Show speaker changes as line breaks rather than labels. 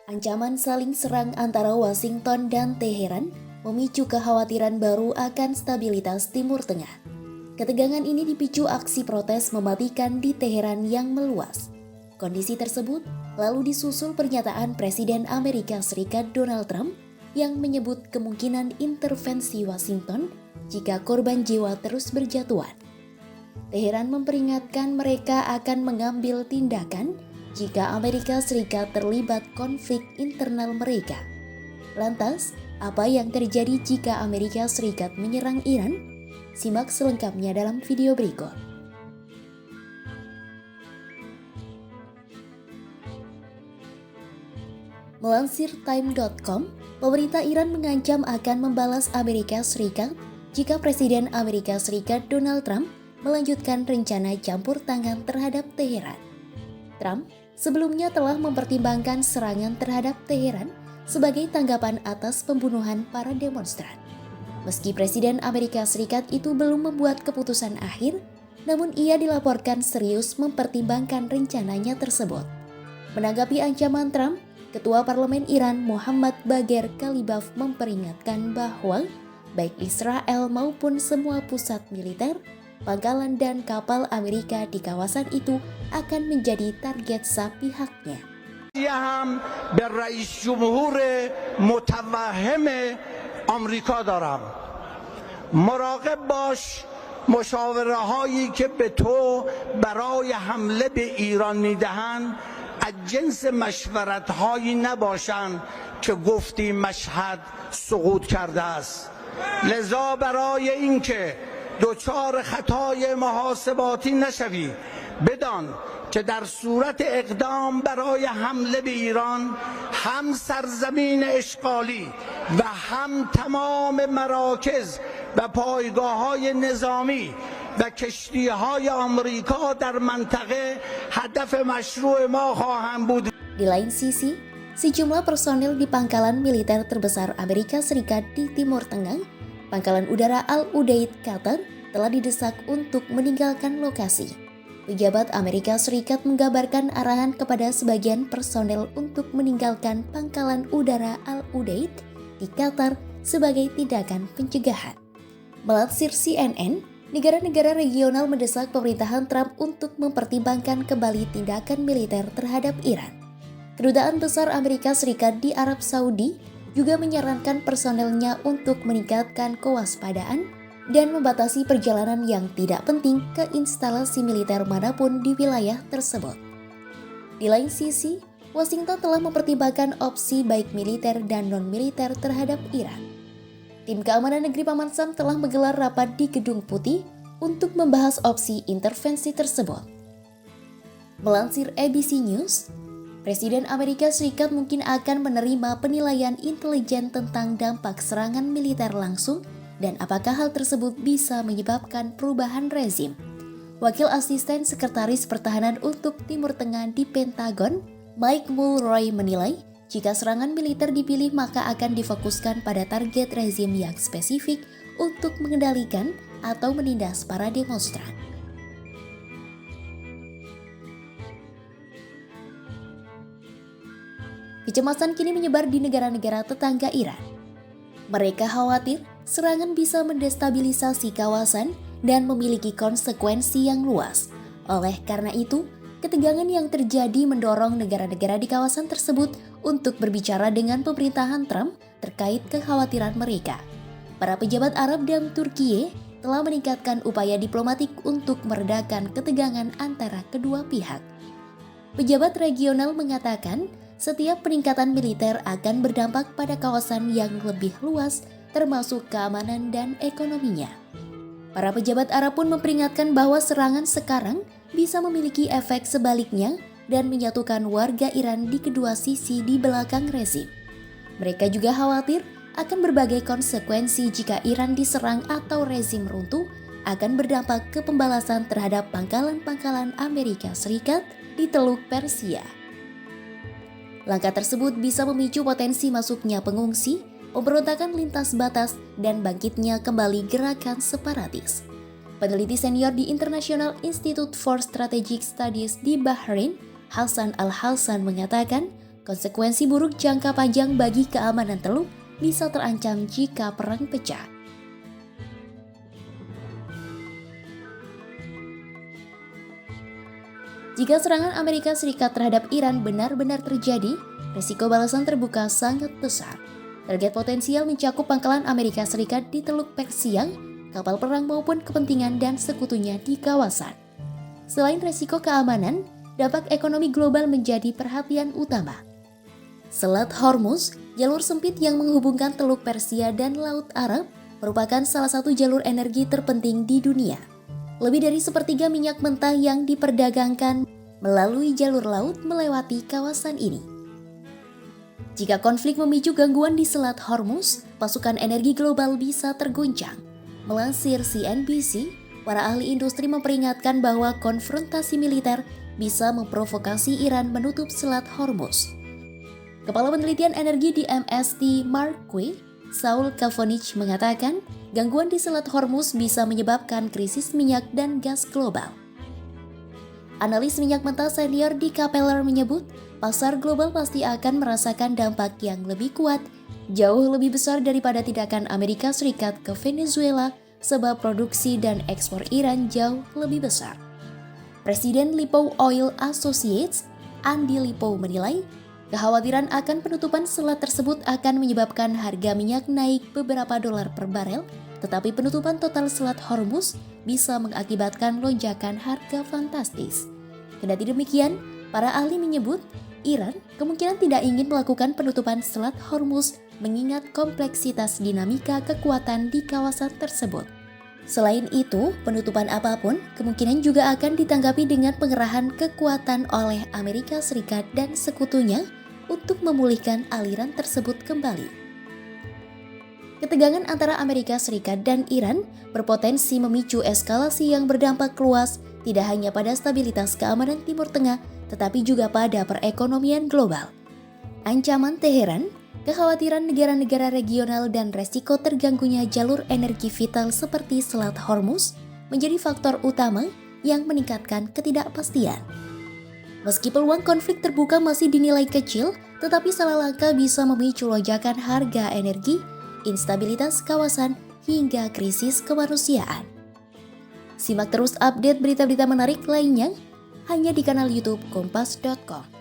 Ancaman saling serang antara Washington dan Teheran memicu kekhawatiran baru akan stabilitas Timur Tengah. Ketegangan ini dipicu aksi protes mematikan di Teheran yang meluas. Kondisi tersebut lalu disusul pernyataan Presiden Amerika Serikat Donald Trump yang menyebut kemungkinan intervensi Washington jika korban jiwa terus berjatuhan. Teheran memperingatkan mereka akan mengambil tindakan jika Amerika Serikat terlibat konflik internal mereka. Lantas, apa yang terjadi jika Amerika Serikat menyerang Iran? Simak selengkapnya dalam video berikut. Melansir Time.com, pemerintah Iran mengancam akan membalas Amerika Serikat jika Presiden Amerika Serikat Donald Trump melanjutkan rencana campur tangan terhadap Teheran. Trump sebelumnya telah mempertimbangkan serangan terhadap Teheran sebagai tanggapan atas pembunuhan para demonstran. Meski Presiden Amerika Serikat itu belum membuat keputusan akhir, namun ia dilaporkan serius mempertimbangkan rencananya tersebut. Menanggapi ancaman Trump, Ketua Parlemen Iran Muhammad Bagher Kalibaf memperingatkan bahwa baik Israel maupun semua pusat militer, pangkalan dan kapal Amerika di kawasan itu akan menjadi target pihaknya.
هم به رئیس جمهور متوهم آمریکا دارم. مراقب باش مشاوره هایی که به تو برای حمله به ایران میدهند از جنس مشورت هایی نباشند که گفتی مشهد سقوط کرده است. لذا برای اینکه دچار خطای محاسباتی نشوی بدان که در صورت اقدام برای حمله به ایران هم سرزمین اشغالی و هم تمام مراکز و پایگاه‌های نظامی و کشتی‌های آمریکا در منطقه هدف مشروع ما خواهند بود.
Di lain sisi, sejumlah personel di pangkalan militer terbesar Amerika Serikat di Timur Tengah, Pangkalan Udara Al-Udeid, Qatar, telah didesak untuk meninggalkan lokasi. Pejabat Amerika Serikat menggambarkan arahan kepada sebagian personel untuk meninggalkan Pangkalan Udara Al-Udeid di Qatar sebagai tindakan pencegahan. Melansir CNN, negara-negara regional mendesak pemerintahan Trump untuk mempertimbangkan kembali tindakan militer terhadap Iran. Kedutaan Besar Amerika Serikat di Arab Saudi juga menyarankan personelnya untuk meningkatkan kewaspadaan dan membatasi perjalanan yang tidak penting ke instalasi militer manapun di wilayah tersebut. Di lain sisi, Washington telah mempertimbangkan opsi baik militer dan non-militer terhadap Iran. Tim Keamanan Negeri Paman Sam telah menggelar rapat di Gedung Putih untuk membahas opsi intervensi tersebut. Melansir ABC News, Presiden Amerika Serikat mungkin akan menerima penilaian intelijen tentang dampak serangan militer langsung dan apakah hal tersebut bisa menyebabkan perubahan rezim. Wakil Asisten Sekretaris Pertahanan untuk Timur Tengah di Pentagon, Mike Mulroy menilai, jika serangan militer dipilih maka akan difokuskan pada target rezim yang spesifik untuk mengendalikan atau menindas para demonstran. Kecemasan kini menyebar di negara-negara tetangga Iran. Mereka khawatir serangan bisa mendestabilisasi kawasan dan memiliki konsekuensi yang luas. Oleh karena itu, ketegangan yang terjadi mendorong negara-negara di kawasan tersebut untuk berbicara dengan pemerintahan Trump terkait kekhawatiran mereka. Para pejabat Arab dan Turkiye telah meningkatkan upaya diplomatik untuk meredakan ketegangan antara kedua pihak. Pejabat regional mengatakan, setiap peningkatan militer akan berdampak pada kawasan yang lebih luas, termasuk keamanan dan ekonominya. Para pejabat Arab pun memperingatkan bahwa serangan sekarang bisa memiliki efek sebaliknya dan menyatukan warga Iran di kedua sisi di belakang rezim. Mereka juga khawatir akan berbagai konsekuensi jika Iran diserang atau rezim runtuh akan berdampak ke pembalasan terhadap pangkalan-pangkalan Amerika Serikat di Teluk Persia. Langkah tersebut bisa memicu potensi masuknya pengungsi, pemberontakan lintas batas, dan bangkitnya kembali gerakan separatis. Peneliti senior di International Institute for Strategic Studies di Bahrain, Hasan Al-Hassan mengatakan, konsekuensi buruk jangka panjang bagi keamanan Teluk bisa terancam jika perang pecah. Jika serangan Amerika Serikat terhadap Iran benar-benar terjadi, risiko balasan terbuka sangat besar. Target potensial mencakup pangkalan Amerika Serikat di Teluk Persia, kapal perang maupun kepentingan dan sekutunya di kawasan. Selain risiko keamanan, dampak ekonomi global menjadi perhatian utama. Selat Hormuz, jalur sempit yang menghubungkan Teluk Persia dan Laut Arab, merupakan salah satu jalur energi terpenting di dunia. Lebih dari sepertiga minyak mentah yang diperdagangkan melalui jalur laut melewati kawasan ini. Jika konflik memicu gangguan di Selat Hormuz, pasukan energi global bisa terguncang. Melansir CNBC, para ahli industri memperingatkan bahwa konfrontasi militer bisa memprovokasi Iran menutup Selat Hormuz. Kepala Penelitian Energi di MST Marquee, Saul Kavonich mengatakan, gangguan di Selat Hormuz bisa menyebabkan krisis minyak dan gas global. Analis minyak mentah senior di Capeller menyebut, pasar global pasti akan merasakan dampak yang lebih kuat, jauh lebih besar daripada tindakan Amerika Serikat ke Venezuela sebab produksi dan ekspor Iran jauh lebih besar. Presiden Lipo Oil Associates, Andy Lipo menilai, kekhawatiran akan penutupan selat tersebut akan menyebabkan harga minyak naik beberapa dolar per barel, tetapi penutupan total Selat Hormuz bisa mengakibatkan lonjakan harga fantastis. Kendati demikian, para ahli menyebut Iran kemungkinan tidak ingin melakukan penutupan Selat Hormuz mengingat kompleksitas dinamika kekuatan di kawasan tersebut. Selain itu, penutupan apapun kemungkinan juga akan ditanggapi dengan pengerahan kekuatan oleh Amerika Serikat dan sekutunya untuk memulihkan aliran tersebut kembali. Ketegangan antara Amerika Serikat dan Iran berpotensi memicu eskalasi yang berdampak luas tidak hanya pada stabilitas keamanan Timur Tengah, tetapi juga pada perekonomian global. Ancaman Teheran, kekhawatiran negara-negara regional dan resiko terganggunya jalur energi vital seperti Selat Hormuz menjadi faktor utama yang meningkatkan ketidakpastian. Meski peluang konflik terbuka masih dinilai kecil, tetapi salah langkah bisa memicu lonjakan harga energi, instabilitas kawasan, hingga krisis kemanusiaan. Simak terus update berita-berita menarik lainnya hanya di kanal YouTube Kompas.com.